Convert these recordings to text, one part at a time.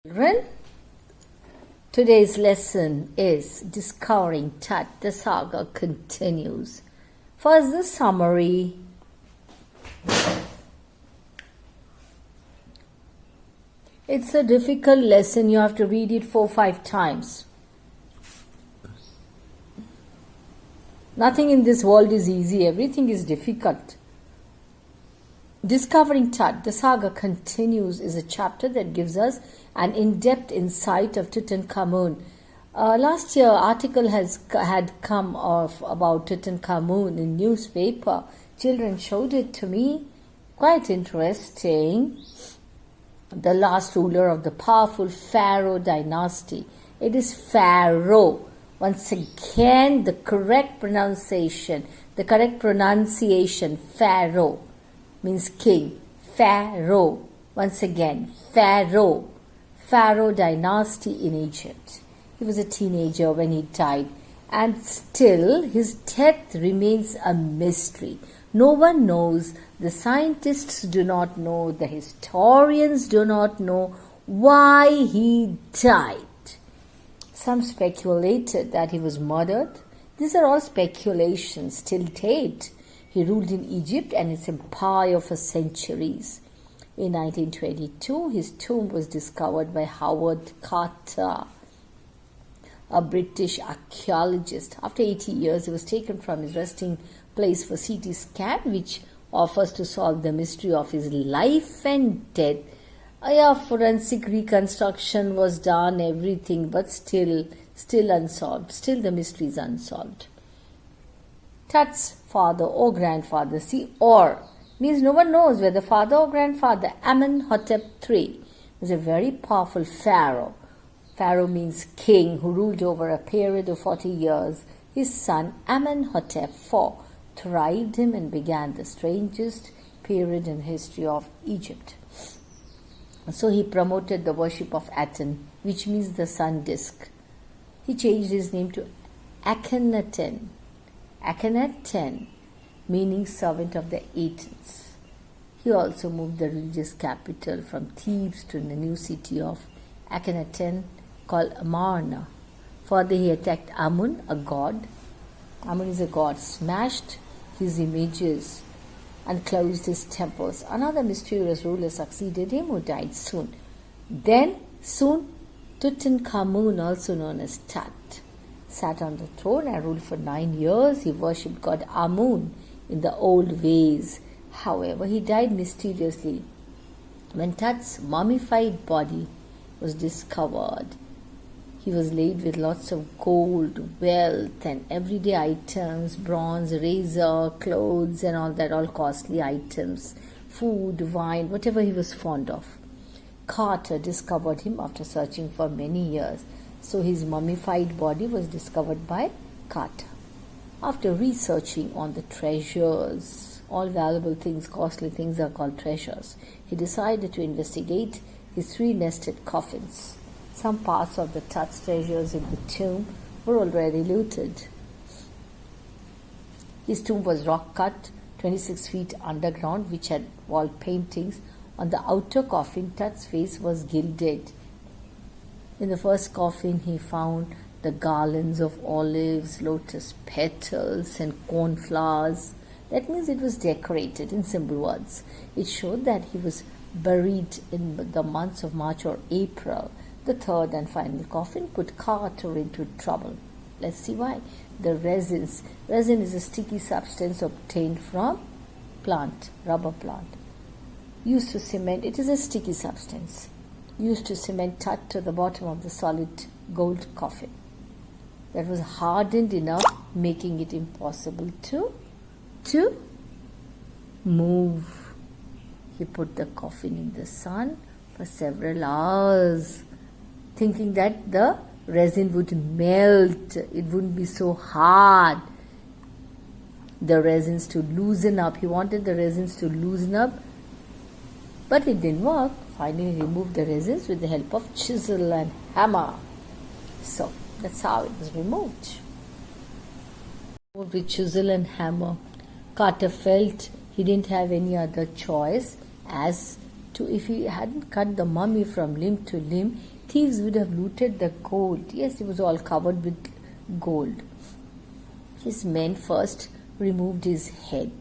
Children, today's lesson is Discovering Tut. The saga continues. First, the summary. It's a difficult lesson. You have to read it 4 or 5 times. Nothing in this world is easy. Everything is difficult. Discovering Tut, the saga continues, is a chapter that gives us an in-depth insight of Tutankhamun. Last year, article had come off about Tutankhamun in newspaper. Children showed it to me. Quite interesting. The last ruler of the powerful Pharaoh dynasty. It is Pharaoh. Once again, the correct pronunciation, Pharaoh means king. Pharaoh. Once again, Pharaoh. Pharaoh dynasty in Egypt. He was a teenager when he died, and still his death remains a mystery. No one knows. The scientists do not know. The historians do not know why he died. Some speculated that he was murdered. These are all speculations till date. He ruled in Egypt and its empire for centuries. In 1922, his tomb was discovered by Howard Carter, a British archaeologist. After 80 years, he was taken from his resting place for CT scan, which offers to solve the mystery of his life and death. Forensic reconstruction was done, everything, but still unsolved. Still the mystery is unsolved. Tut's father or grandfather, or means no one knows whether father or grandfather, Amenhotep III, was a very powerful pharaoh. Pharaoh means king who ruled over a period of 40 years. His son Amenhotep IV thrived him and began the strangest period in history of Egypt. So he promoted the worship of Aten, which means the sun disk. He changed his name to Akhenaten. Akhenaten, meaning servant of the Atens. He also moved the religious capital from Thebes to the new city of Akhenaten called Amarna. Further, he attacked Amun, a god. Amun is a god, smashed his images and closed his temples. Another mysterious ruler succeeded him who died soon. Then, soon, Tutankhamun, also known as Tut, sat on the throne and ruled for 9 years. He worshipped god Amun in the old ways. However, he died mysteriously. When Tut's mummified body was discovered, he was laid with lots of gold, wealth, and everyday items, bronze, razor, clothes, and all that, all costly items, food, wine, whatever he was fond of. Carter discovered him after searching for many years. So his mummified body was discovered by Carter. After researching on the treasures, all valuable things, costly things are called treasures, he decided to investigate his 3 nested coffins. Some parts of the Tut's treasures in the tomb were already looted. His tomb was rock cut 26 feet underground, which had wall paintings. On the outer coffin, Tut's face was gilded. In the first coffin, he found the garlands of olives, lotus petals, and cornflowers. That means it was decorated, in simple words. It showed that he was buried in the months of March or April. The third and final coffin put Carter into trouble. Let's see why. The resins. Resin is a sticky substance obtained from plant, rubber plant. Used to cement, it is a sticky substance. Used to cement Tut to the bottom of the solid gold coffin. That was hardened enough, making it impossible to move. He put the coffin in the sun for several hours, thinking that the resin would melt, it wouldn't be so hard. The resins to loosen up. He wanted the resins to loosen up, but it didn't work. Finally, he removed the resins with the help of chisel and hammer. So, that's how it was removed. With chisel and hammer, Carter felt he didn't have any other choice as if he hadn't cut the mummy from limb to limb, thieves would have looted the gold. Yes, it was all covered with gold. His men first removed his head.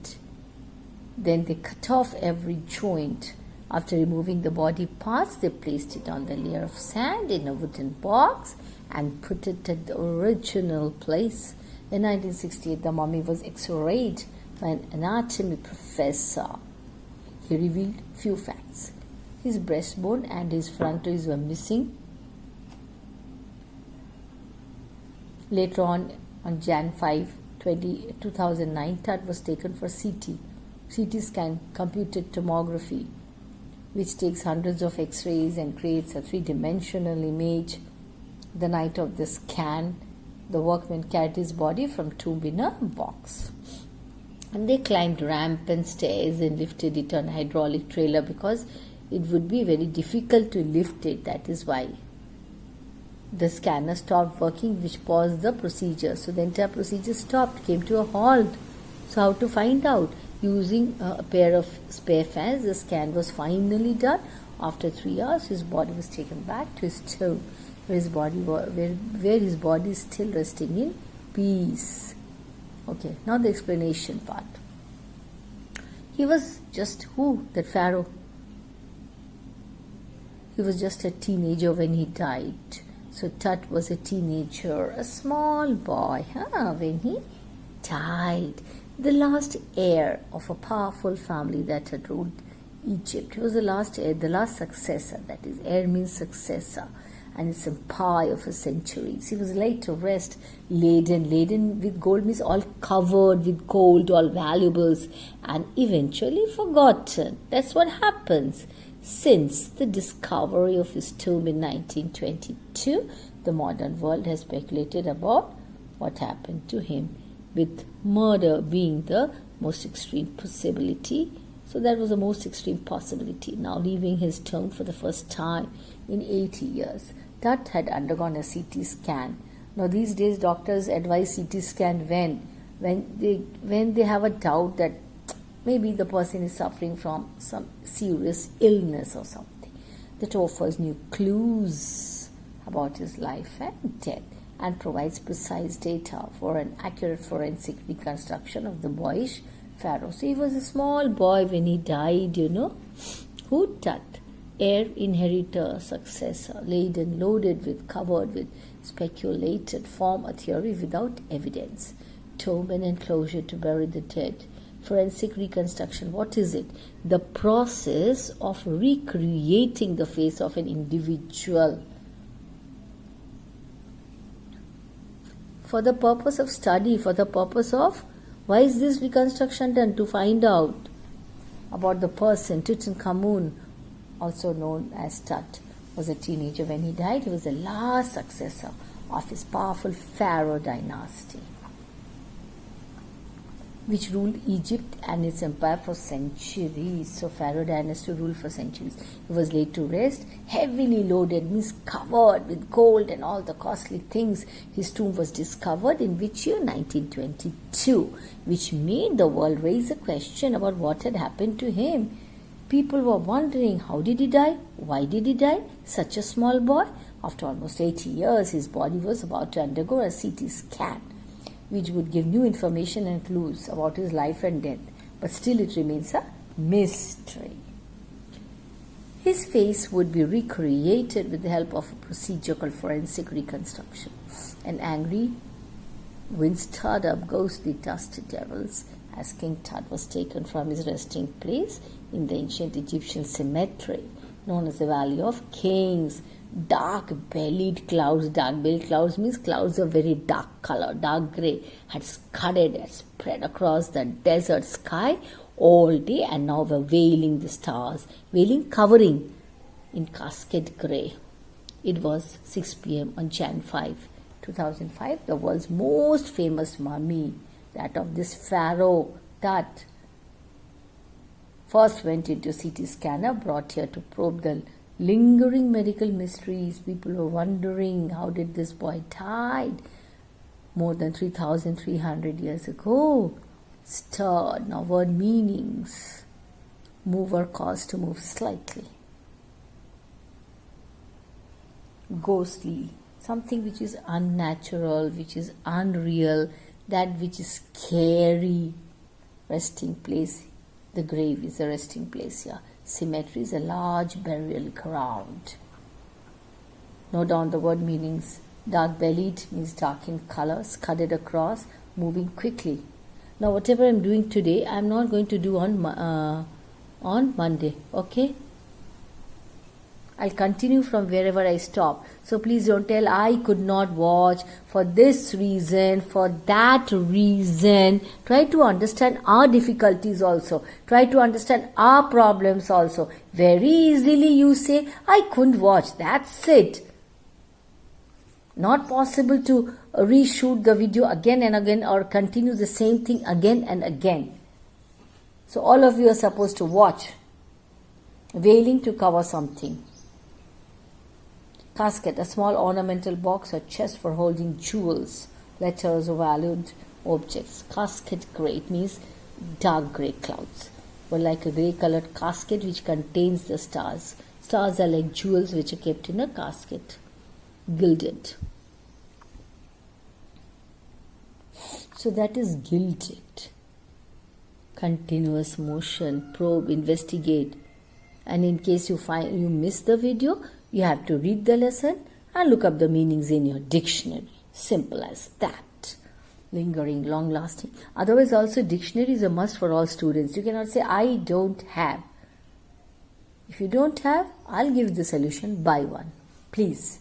Then they cut off every joint. After removing the body parts, they placed it on the layer of sand in a wooden box and put it at the original place. In 1968, the mummy was x-rayed by an anatomy professor. He revealed few facts. His breastbone and his frontaries were missing. Later on Jan 5, 2009, Tut was taken for CT scan, computed tomography, which takes hundreds of x-rays and creates a three-dimensional image. The night of the scan, the workmen carried his body from tomb in a box. And they climbed ramp and stairs and lifted it on a hydraulic trailer because it would be very difficult to lift it. That is why the scanner stopped working, which paused the procedure. So the entire procedure stopped, came to a halt. So how to find out? Using a pair of spare fans, the scan was finally done. After 3 hours, his body was taken back to his tomb, where his body is still resting in peace. Okay, now the explanation part. He was just who? That Pharaoh. He was just a teenager when he died. So Tut was a teenager, a small boy, when he died. The last heir of a powerful family that had ruled Egypt. He was the last heir, the last successor. That is, heir means successor. And its empire for centuries. He was laid to rest, laden with gold, means all covered with gold, all valuables, and eventually forgotten. That's what happens. Since the discovery of his tomb in 1922, the modern world has speculated about what happened to him, with murder being the most extreme possibility. So that was the most extreme possibility. Now leaving his tomb for the first time in 80 years. Tut had undergone a CT scan. Now these days doctors advise CT scan when they have a doubt that maybe the person is suffering from some serious illness or something that offers new clues about his life and death and provides precise data for an accurate forensic reconstruction of the boyish Pharaoh. So he was a small boy when he died, Who? Tut. Heir, inheritor, successor, laden, loaded with, covered with, speculated, form a theory without evidence. Tomb and enclosure to bury the dead. Forensic reconstruction, what is it? The process of recreating the face of an individual for the purpose of study, for the purpose of, why is this reconstruction done? To find out about the person. Tutankhamun, also known as Tut, was a teenager when he died. He was the last successor of his powerful Pharaoh dynasty, which ruled Egypt and its empire for centuries. So Pharaoh dynasty ruled for centuries. He was laid to rest, heavily loaded, means covered with gold and all the costly things. His tomb was discovered in which year? 1922, which made the world raise a question about what had happened to him. People were wondering, how did he die? Why did he die? Such a small boy. After almost 80 years, his body was about to undergo a CT scan, which would give new information and clues about his life and death. But still it remains a mystery. His face would be recreated with the help of a procedure called forensic reconstruction. An angry wind stirred up ghostly dusty devils as King Tut was taken from his resting place in the ancient Egyptian cemetery known as the Valley of Kings. Dark-bellied clouds means clouds of very dark color, dark grey, had scudded and spread across the desert sky all day and now were veiling the stars, covering in cascade grey. It was 6 p.m. on Jan 5, 2005. The world's most famous mummy, that of this Pharaoh Tut, first went into CT scanner, brought here to probe the lingering medical mysteries. People were wondering, how did this boy die more than 3,300 years ago? Stirred now word meanings move or cause to move slightly. Ghostly, something which is unnatural, which is unreal, that which is scary. Resting place, the grave is a resting place here. Cemetery is a large burial ground. Note down the word meanings. Dark bellied means dark in color, scudded across, moving quickly. Now whatever I'm doing today, I'm not going to do on Monday, okay? I'll continue from wherever I stop. So please don't tell I could not watch for this reason, for that reason. Try to understand our difficulties also. Try to understand our problems also. Very easily you say, I couldn't watch. That's it. Not possible to reshoot the video again and again or continue the same thing again and again. So all of you are supposed to watch. Veiling to cover something. Casket, a small ornamental box or chest for holding jewels, letters or valued objects. Casket grey means dark grey clouds. Or like a grey colored casket which contains the stars. Stars are like jewels which are kept in a casket. Gilded. So that is gilded. Continuous motion, probe, investigate. And in case you miss the video, you have to read the lesson and look up the meanings in your dictionary. Simple as that. Lingering, long-lasting. Otherwise also dictionary is a must for all students. You cannot say, I don't have. If you don't have, I'll give you the solution. Buy one. Please.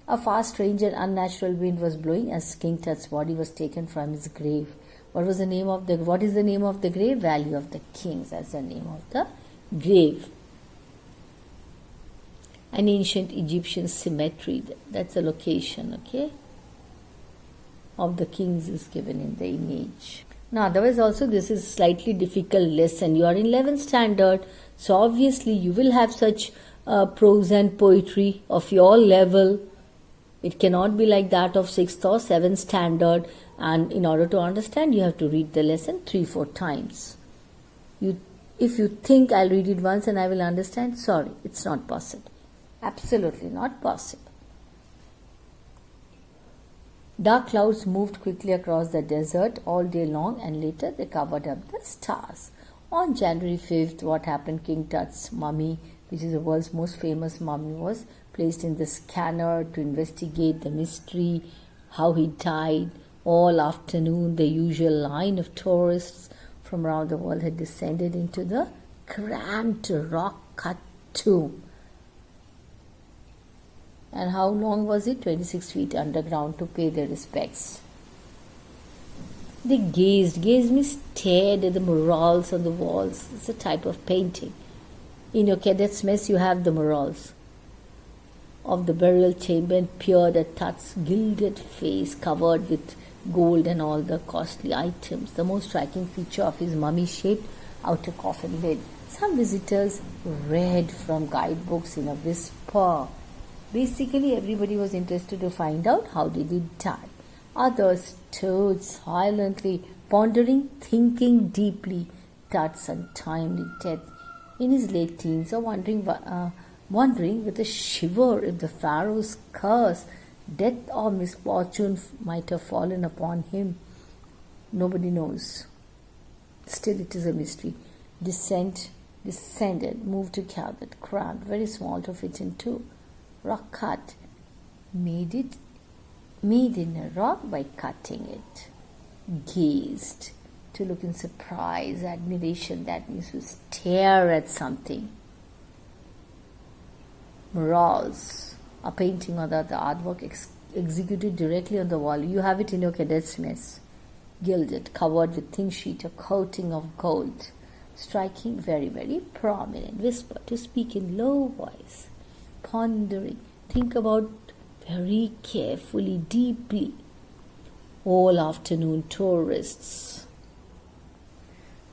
A fast, strange and unnatural wind was blowing as King Tut's body was taken from his grave. What is the name of the grave? Valley of the Kings. That's the name of the grave. An ancient Egyptian cemetery. That's the location, okay, of the kings is given in the image. Now, otherwise also this is slightly difficult lesson. You are in 11th standard, so obviously you will have such prose and poetry of your level. It cannot be like that of 6th or 7th standard. And in order to understand, you have to read the lesson 3-4 times. If you think I'll read it once and I will understand, sorry, it's not possible. Absolutely not possible. Dark clouds moved quickly across the desert all day long and later they covered up the stars. On January 5th, what happened? King Tut's mummy, which is the world's most famous mummy, was placed in the scanner to investigate the mystery, how he died. All afternoon, the usual line of tourists from around the world had descended into the cramped rock-cut tomb. And how long was it? 26 feet underground to pay their respects. They gazed means stared at the murals on the walls. It's a type of painting. In your cadet's mess, you have the murals of the burial chamber and peered at Tut's gilded face covered with gold and all the costly items. The most striking feature of his mummy-shaped outer coffin lid. Some visitors read from guidebooks in a whisper. Basically, everybody was interested to find out how did he die. Others stood silently, pondering, thinking deeply. Tut's untimely death in his late teens, or wondering with a shiver if the Pharaoh's curse, death or misfortune might have fallen upon him. Nobody knows. Still, it is a mystery. Descended, moved to gathered, crammed, very small to fit in two. Rock cut, made in a rock by cutting it. Gazed, to look in surprise, admiration, that means to stare at something. Murals, a painting or the artwork executed directly on the wall. You have it in your cadet's mess. Gilded, covered with thin sheet or coating of gold. Striking, very, very prominent. Whisper, to speak in low voice. Pondering, think about very carefully, deeply. All afternoon tourists.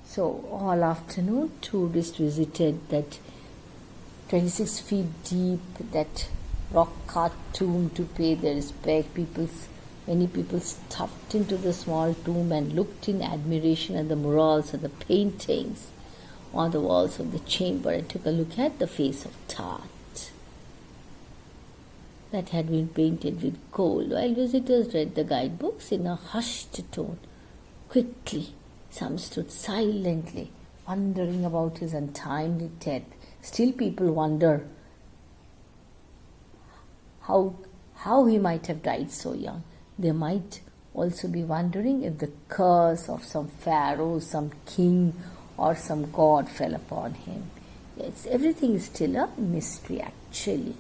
So all afternoon tourists visited that 26 feet deep, that rock-cut tomb to pay their respect. Many people stuffed into the small tomb and looked in admiration at the murals and the paintings. on the walls of the chamber and took a look at the face of Tut that had been painted with gold, while visitors read the guidebooks in a hushed tone. Quickly, some stood silently, wondering about his untimely death. Still, people wonder how he might have died so young. They might also be wondering if the curse of some pharaoh, some king, or some god fell upon him. Yes, everything is still a mystery actually.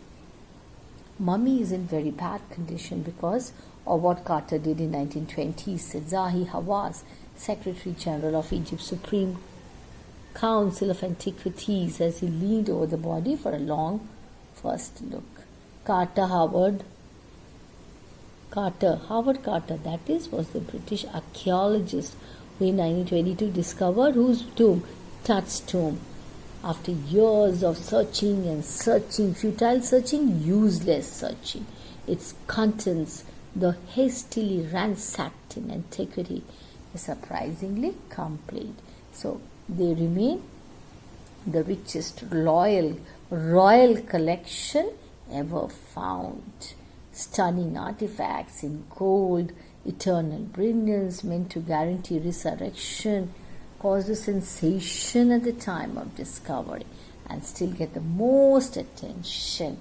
Mummy is in very bad condition because of what Carter did in 1920, said Zahi Hawass, Secretary General of Egypt's Supreme Council of Antiquities, as he leaned over the body for a long first look. Howard Carter, that is, was the British archaeologist who in 1922 discovered whose tomb? Tut's tomb. After years of searching and searching, futile searching, useless searching, its contents, though hastily ransacked in antiquity, is surprisingly complete. So they remain the richest royal collection ever found. Stunning artifacts in gold, eternal brilliance meant to guarantee resurrection, caused a sensation at the time of discovery and still get the most attention.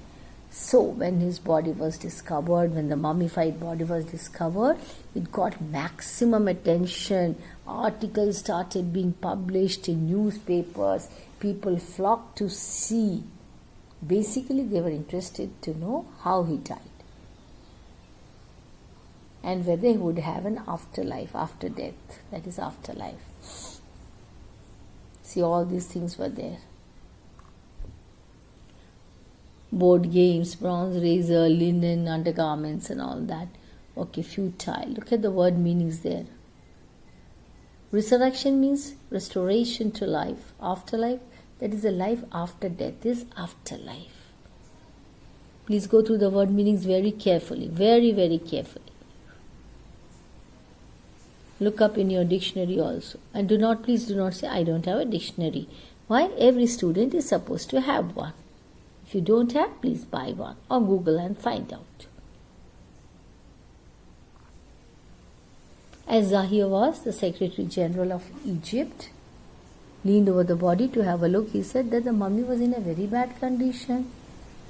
So when his body was discovered, when the mummified body was discovered, it got maximum attention. Articles started being published in newspapers. People flocked to see. Basically, they were interested to know how he died and whether he would have an afterlife, after death, that is afterlife. See, all these things were there. Board games, bronze razor, linen, undergarments and all that. Okay, futile. Look at the word meanings there. Resurrection means restoration to life. Afterlife, that is a life after death, is afterlife. Please go through the word meanings very carefully, very, very carefully. Look up in your dictionary also. And please do not say, I don't have a dictionary. Why? Every student is supposed to have one. If you don't have, please buy one or Google and find out. As Zahi Hawass, the Secretary General of Egypt, leaned over the body to have a look, he said that the mummy was in a very bad condition.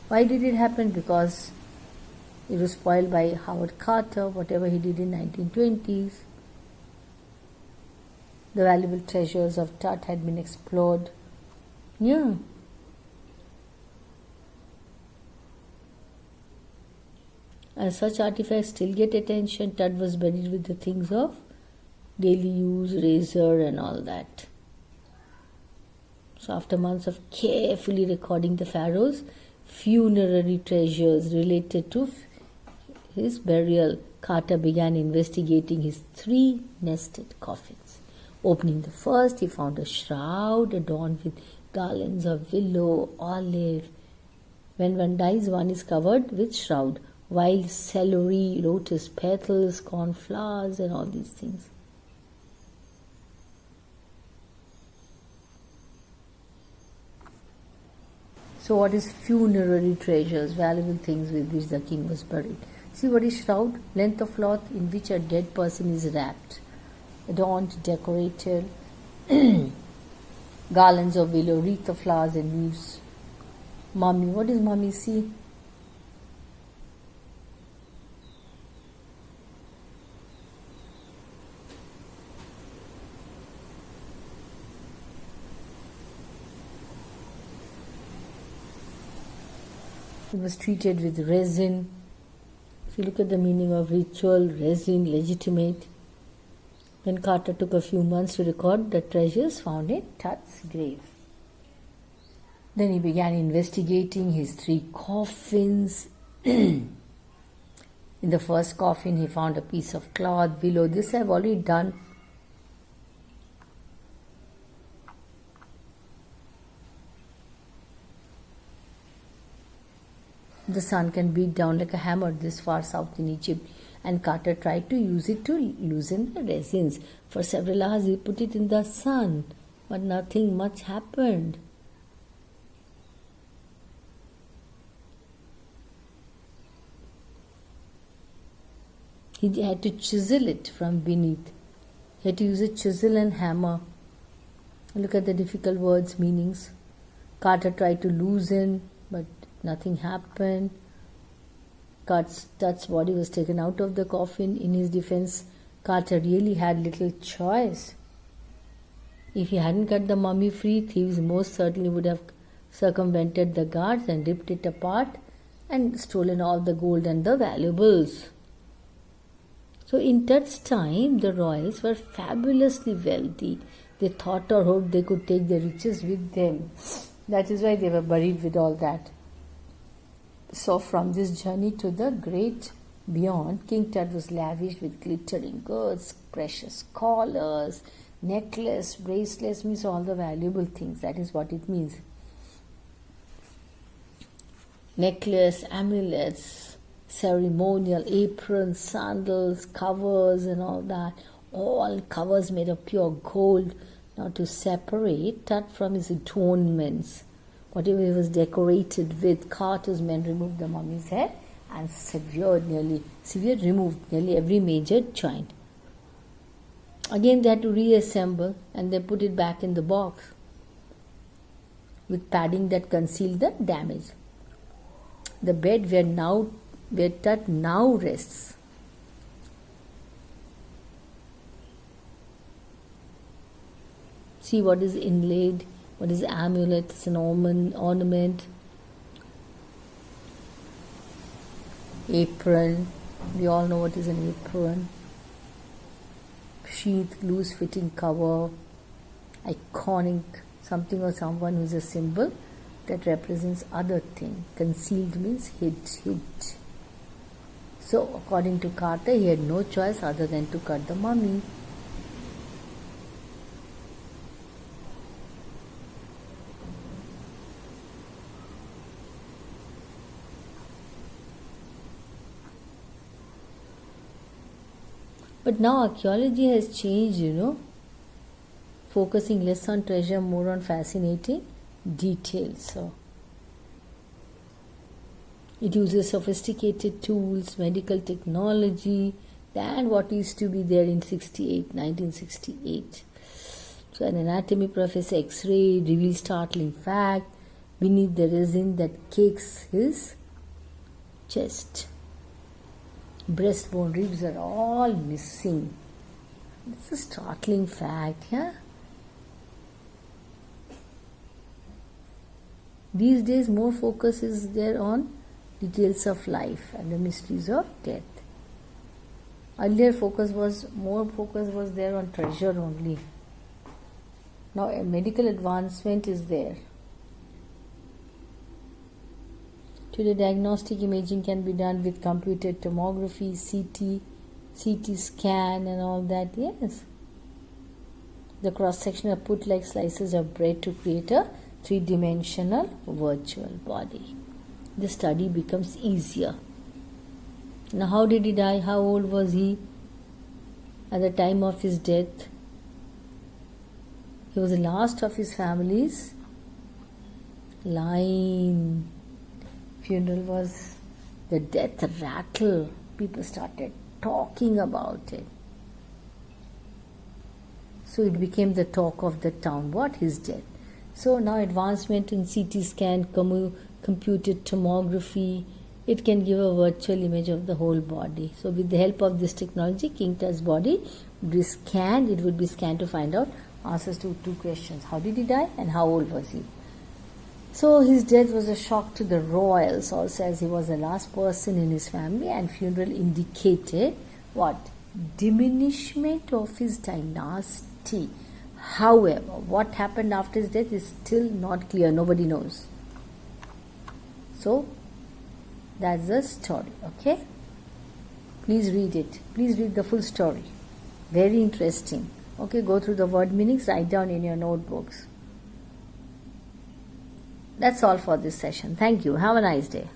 Why did it happen? Because it was spoiled by Howard Carter, whatever he did in 1920s. The valuable treasures of Tut had been explored. Yeah. And such artifacts still get attention. Tut was buried with the things of daily use, razor and all that. So after months of carefully recording the pharaoh's funerary treasures related to his burial, Carter began investigating his 3 nested coffins. Opening the first, he found a shroud adorned with garlands of willow, olive. When one dies, one is covered with shroud. Wild celery, lotus petals, cornflowers, and all these things. So what is funerary treasures, valuable things with which the king was buried? See, what is shroud? Length of cloth in which a dead person is wrapped, adorned, decorated, garlands of willow, wreath of flowers and leaves. Mummy, what is mummy? See, it was treated with resin. If you look at the meaning of ritual, resin, legitimate. Then Carter took a few months to record the treasures found in Tut's grave. Then he began investigating his 3 coffins. In the first coffin, he found a piece of cloth, willow. This I have already done. The sun can beat down like a hammer this far south in Egypt, and Carter tried to use it to loosen the resins. For several hours he put it in the sun but nothing much happened. He had to chisel it from beneath. He had to use a chisel and hammer. Look at the difficult words, meanings. Carter tried to loosen, but nothing happened. Tut's body was taken out of the coffin. In his defense, Carter really had little choice. If he hadn't cut the mummy free, thieves most certainly would have circumvented the guards and ripped it apart and stolen all the gold and the valuables. So in Tut's time, the royals were fabulously wealthy. They thought or hoped they could take their riches with them. That is why they were buried with all that. So from this journey to the great beyond, King Tut was lavish with glittering goods, precious collars, necklace, bracelets, means all the valuable things. That is what it means. Necklace, amulets, ceremonial aprons, sandals, covers and all that. All covers made of pure gold. Now to separate Tut from his adornments, whatever he was decorated with, Carter's men removed the mummy's head and severed removed nearly every major joint. Again they had to reassemble and they put it back in the box with padding that concealed the damage. The bed where Tut now rests. See what is inlaid, what is amulet, it's an ornament, apron, we all know what is an apron, sheath, loose fitting cover, iconic, something or someone who is a symbol that represents other thing. Concealed means hid. So according to Carter, he had no choice other than to cut the mummy. But now archaeology has changed, focusing less on treasure, more on fascinating details. So it uses sophisticated tools, medical technology than what used to be there in 1968. So an anatomy professor X-ray reveals startling fact beneath the resin that cakes his chest. Breastbone, ribs are all missing. This is a startling fact, yeah? These days more focus is there on details of life and the mysteries of death. Earlier more focus was there on treasure only. Now a medical advancement is there. Today diagnostic imaging can be done with computed tomography, CT scan and all that, yes. The cross-section are put like slices of bread to create a three-dimensional virtual body. The study becomes easier. Now how did he die? How old was he at the time of his death? He was the last of his family's line. Funeral was the death rattle. People started talking about it. So it became the talk of the town. What? His death. So now advancement in CT scan, computed tomography, it can give a virtual image of the whole body. So with the help of this technology, King Tut's body would be scanned. It would be scanned to find out answers to two questions. How did he die and how old was he? So his death was a shock to the royals also, as he was the last person in his family, and funeral indicated what? Diminishment of his dynasty. However, what happened after his death is still not clear. Nobody knows. So that's the story, okay? Please read it. Please read the full story. Very interesting. Okay, go through the word meanings, write down in your notebooks. That's all for this session. Thank you. Have a nice day.